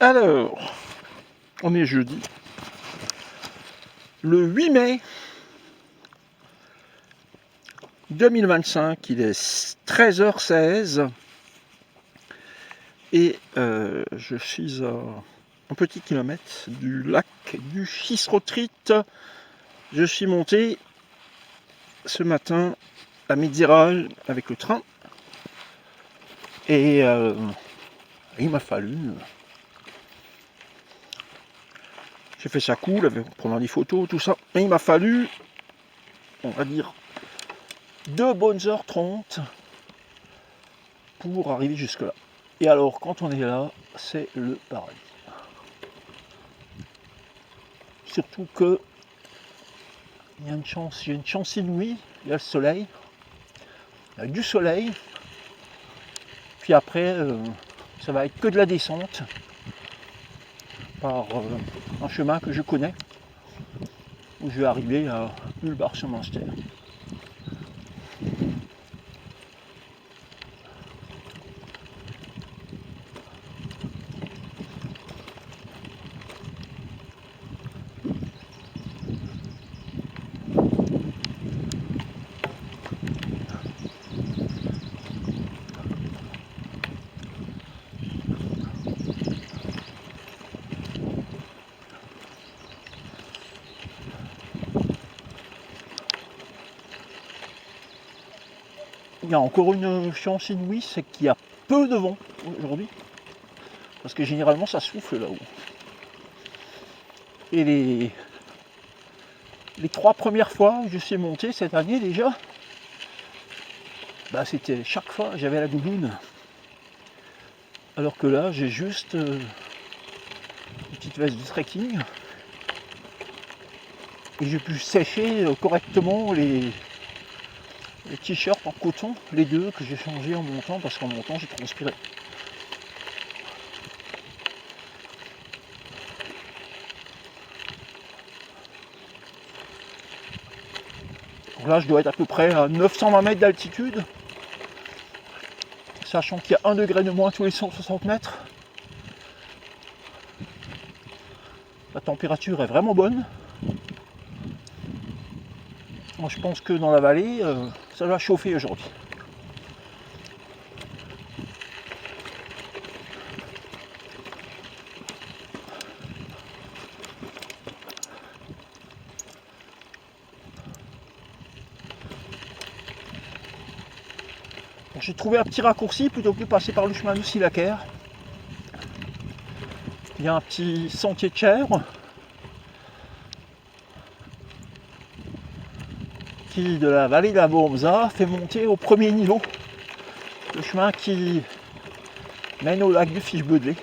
Alors, on est jeudi, le 8 mai 2025, il est 13h16 et je suis à un petit kilomètre du lac du Chissrothrit. Je suis monté ce matin à Mézières avec le train et il m'a fallu... J'ai fait ça cool, avec prenant des photos, tout ça. Mais il m'a fallu, on va dire, 2 bonnes heures 30 pour arriver jusque là. Et alors, quand on est là, c'est le paradis. Surtout que il y a une chance inouïe. Il y a le soleil, il y a du soleil. Puis après, ça va être que de la descente par un chemin que je connais, où je vais arriver à Ulbars-sur-Munster. Il y a encore une chance inouïe, c'est qu'il y a peu de vent aujourd'hui. Parce que généralement ça souffle là-haut. Et les 3 premières fois où je suis monté cette année déjà, c'était chaque fois j'avais la doudoune. Alors que là j'ai juste une petite veste de trekking. Et j'ai pu sécher correctement les t-shirts en coton, les deux que j'ai changés en montant, parce qu'en montant j'ai transpiré. Donc là je dois être à peu près à 920 mètres d'altitude, sachant qu'il y a 1 degré de moins tous les 160 mètres. La température est vraiment bonne. Moi je pense que dans la vallée, ça va chauffer aujourd'hui. J'ai trouvé un petit raccourci plutôt que de passer par le chemin de Silacaire. Il y a un petit sentier de chèvre qui, de la vallée de la Bomza, fait monter au premier niveau. Le chemin qui mène au lac du Fiche-Baudelais.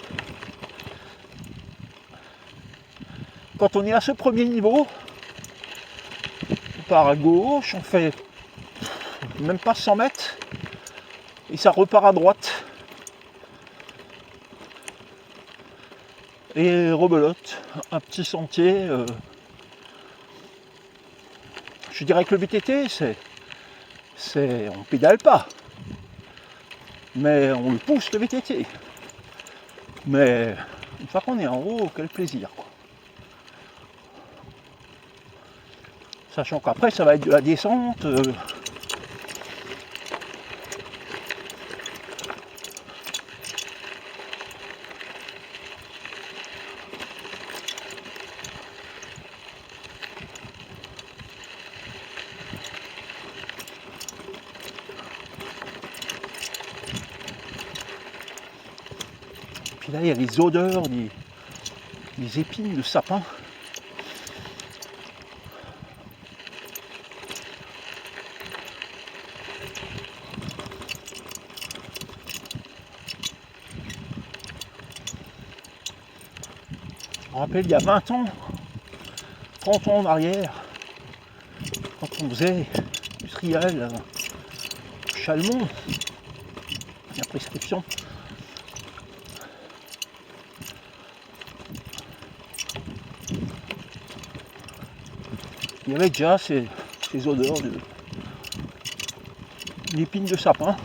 Quand on est à ce premier niveau, on part à gauche, on fait même pas 100 mètres et ça repart à droite. Et rebelote, un petit sentier. Je dirais que le VTT, on pédale pas, mais on le pousse le VTT. Mais une fois qu'on est en haut, quel plaisir, quoi. Sachant qu'après ça va être de la descente. Puis là il y a les odeurs des épines de sapin. Je me rappelle il y a 20 ans, 30 ans en arrière, quand on faisait du trial à Chalmont, la prescription. Il y avait déjà ces odeurs d'épines de sapin.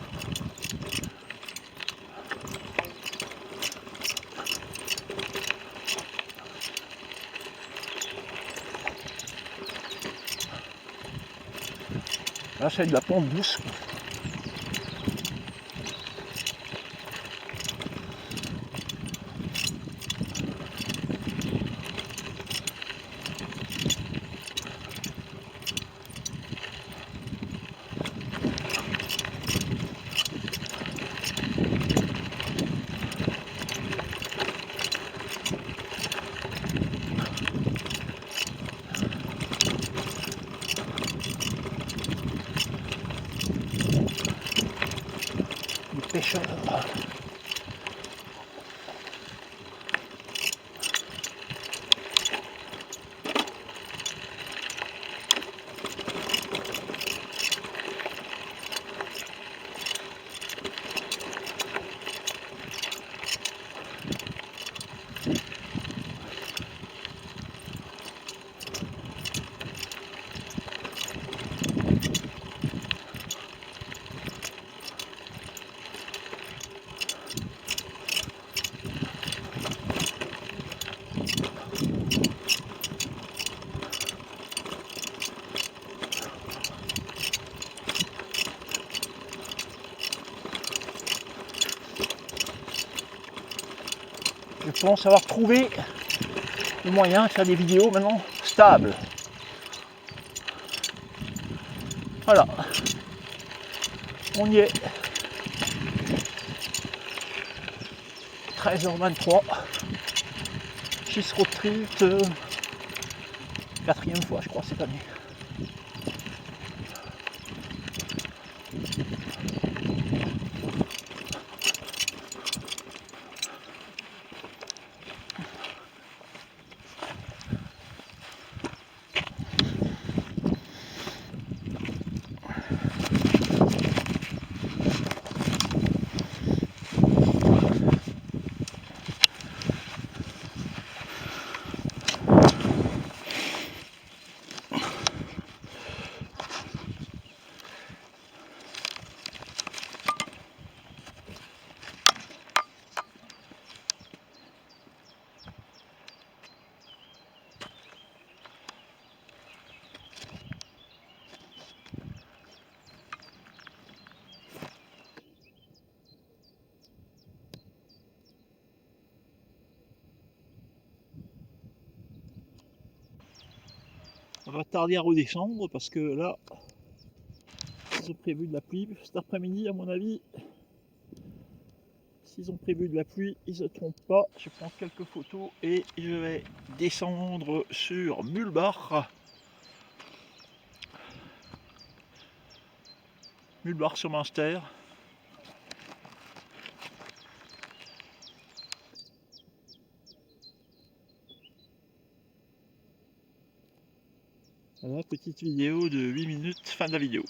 Là, c'est de la pente douce. Les pêcheurs. Je pense avoir trouvé le moyen de faire des vidéos maintenant stables. Voilà, on y est. 13h23. Schiss Road Trip, 4e fois je crois cette année. On va tarder à redescendre parce que là, ils ont prévu de la pluie cet après-midi à mon avis. S'ils ont prévu de la pluie, ils ne se trompent pas. Je prends quelques photos et je vais descendre sur Mulbach. Mulbach sur Münster. Voilà, petite vidéo de 8 minutes, fin de la vidéo.